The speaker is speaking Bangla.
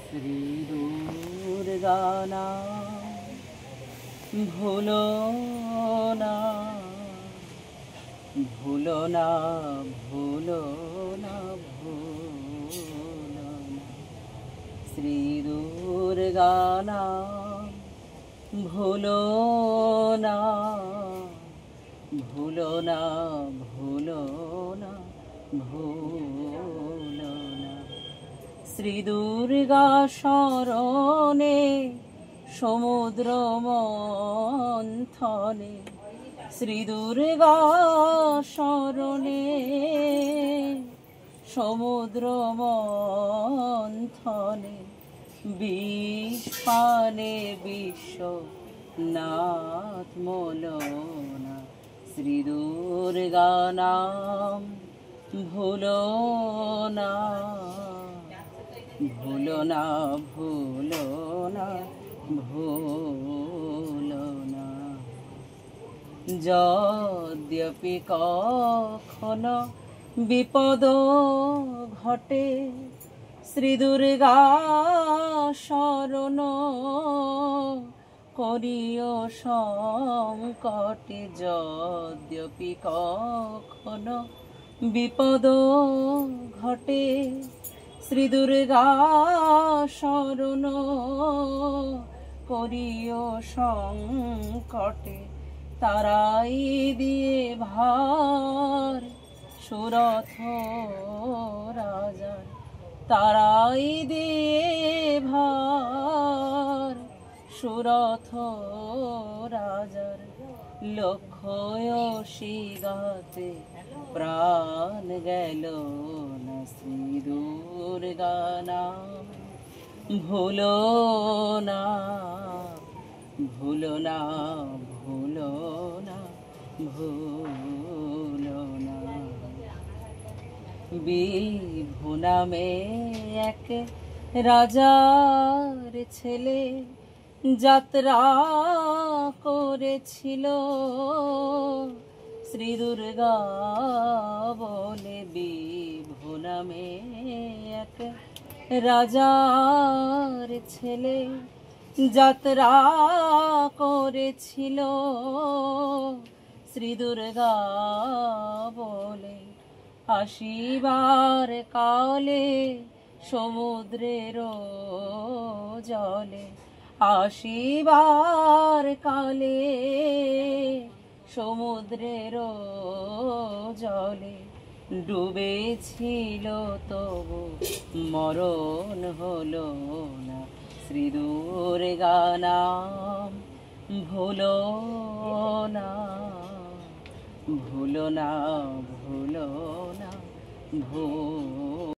শ্রী দুর্গা নাম ভুলো না, ভুলো না, ভুলো না, ভুলো না। শ্রী দুর্গা নাম ভুলো না, ভুলো না, ভুলো না, ভুলো না। শ্রী দুর্গা শরণে সমুদ্র মন্থনে, শ্রী দুর্গা শরণে সমুদ্র মন্থনে, বিষ পানে বিশ্বনাথ মলনা। শ্রী দুর্গা নাম ভুলো না, ভুলো না, ভুলো না, ভুলো না। যদ্যপি কখনো বিপদ ঘটে, শ্রী দুর্গা শরণ করিও সংকটে। যদ্যপি কখনো বিপদ ঘটে, শ্রী দুর্গা শরণ করিও সংকটে। তারাই দিয়ে ভার সুরথ রাজার, তারাই দিয়ে ভার সুরথ রাজার। লক্ষ শিগাতে প্রাণ গেল না। শ্রী দুর্গা নাম ভুলো না, ভুলো না, ভুলো না, ভুলো না। বিভু নামে এক রাজার ছেলে যাত্রা করেছিল, শ্রী দুর্গা বলে। বিভু নামে এক রাজার ছেলে যাত্রা করেছিল, শ্রী দুর্গা বলে। আসিবার কালে সমুদ্রের জলে, আসিবার কালে সমুদ্রের জলে। ডুবেছিল তবু মরণ হলো না। শ্রী দুর্গা নাম ভুলো না, ভুলো না, ভুলো না, ভুলো